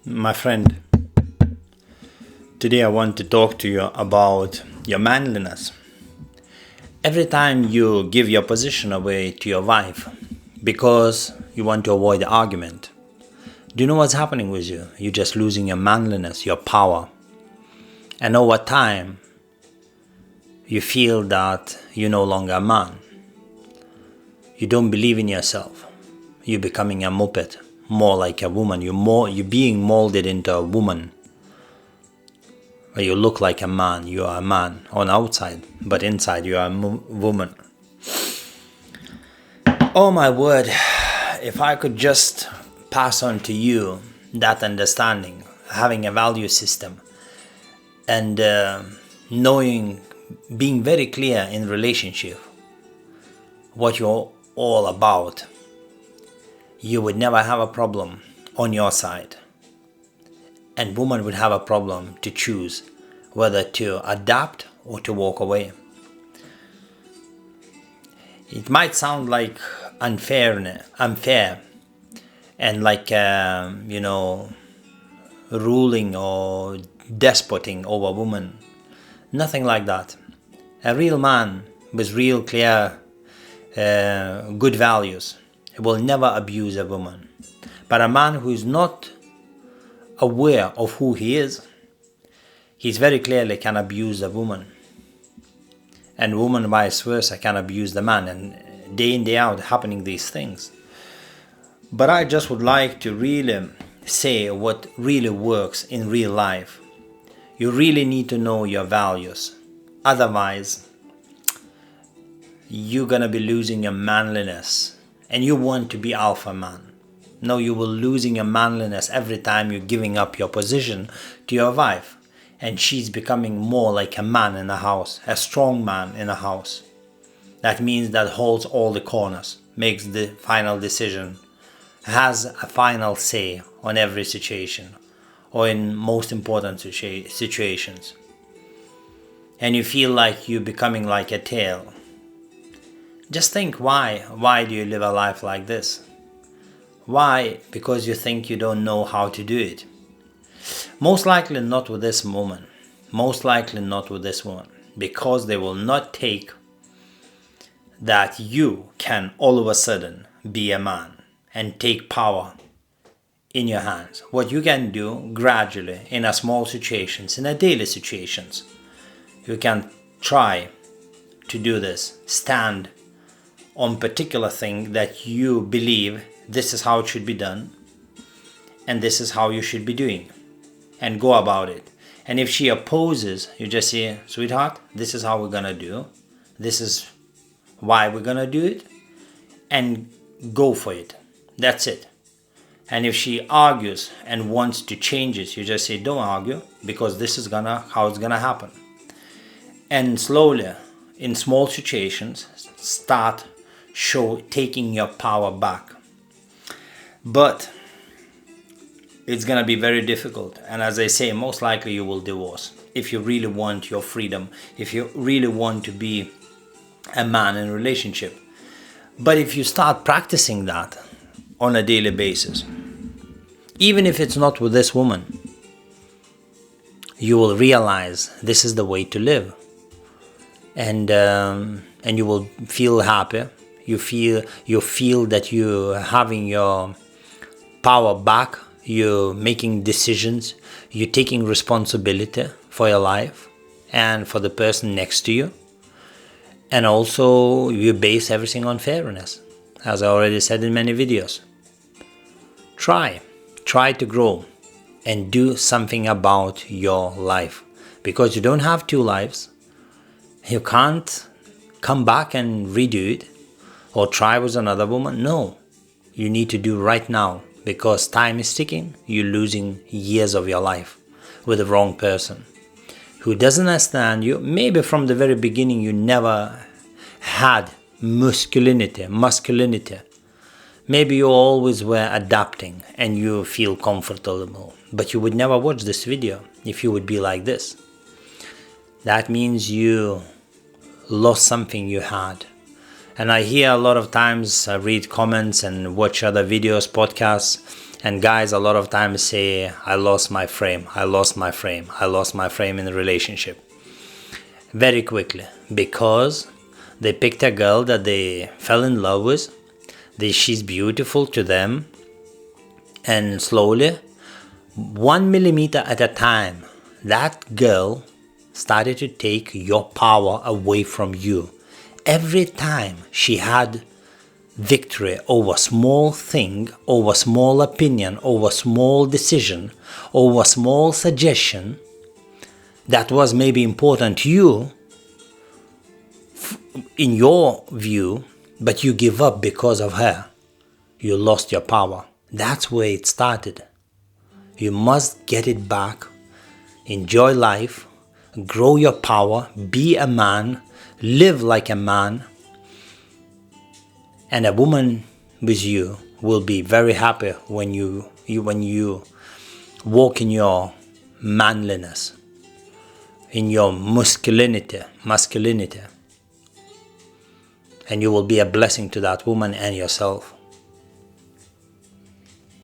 My friend, today I want to talk to you about your manliness. Every time you give your position away to your wife because you want to avoid the argument, do you know what's happening with you? You're just losing your manliness, your power. And over time, you feel that you're no longer a man. You don't believe in yourself. You're becoming a moped, more like a woman. You're being molded into a woman. Where you look like a man. You are a man on outside, but inside you are a woman. Oh my word, if I could just pass on to you that understanding, having a value system, and knowing, being very clear in relationship, what you're all about, you would never have a problem on your side. And woman would have a problem to choose whether to adapt or to walk away. It might sound like unfair and like ruling or despoting over woman. Nothing like that. A real man with real clear good values will never abuse a woman. But a man who is not aware of who he is, he's very clearly can abuse a woman. And woman vice versa can abuse the man, and day in day out happening these things. But I just would like to really say what really works in real life. You really need to know your values. Otherwise, you're gonna be losing your manliness, and you want to be alpha man. No, you will losing your manliness every time you're giving up your position to your wife, and she's becoming more like a man in the house, a strong man in the house. That means that holds all the corners, makes the final decision, has a final say on every situation, or in most important situations. And you feel like you're becoming like a tail. Just think why do you live a life like this? Why? Because you think you don't know how to do it. Most likely not with this woman. Most likely not with this woman. Because they will not take that you can all of a sudden be a man and take power in your hands. What you can do gradually in a small situations, in a daily situations, you can try to do this. Stand on particular thing that you believe this is how it should be done, and this is how you should be doing, and go about it. And if she opposes, you just say, sweetheart, this is how we're gonna do, this is why we're gonna do it, and go for it. That's it. And if she argues and wants to change it, you just say, don't argue, because this is how it's gonna happen. And slowly, in small situations, start taking your power back. But it's gonna be very difficult, and as I say, most likely you will divorce if you really want your freedom, if you really want to be a man in a relationship. But if you start practicing that on a daily basis, even if it's not with this woman, you will realize this is the way to live, and you will feel happy. You feel that you're having your power back. You're making decisions. You're taking responsibility for your life and for the person next to you. And also you base everything on fairness, as I already said in many videos. Try to grow and do something about your life, because you don't have two lives. You can't come back and redo it or try with another woman. No, you need to do right now, because time is ticking. You're losing years of your life with the wrong person who doesn't understand you. Maybe from the very beginning you never had masculinity. Maybe you always were adapting and you feel comfortable, but you would never watch this video if you would be like this. That means you lost something you had. And I hear a lot of times, I read comments and watch other videos, podcasts, and guys a lot of times say, I lost my frame, I lost my frame, I lost my frame in the relationship. Very quickly, because they picked a girl that they fell in love with, she's beautiful to them, and slowly, 1 millimeter at a time, that girl started to take your power away from you. Every time she had victory over small thing, over small opinion, over small decision, over small suggestion that was maybe important to you in your view, but you give up because of her, you lost your power. That's where it started. You must get it back, enjoy life, grow your power, be a man, live like a man, and a woman with you will be very happy when you walk in your manliness, in your masculinity, and you will be a blessing to that woman and yourself.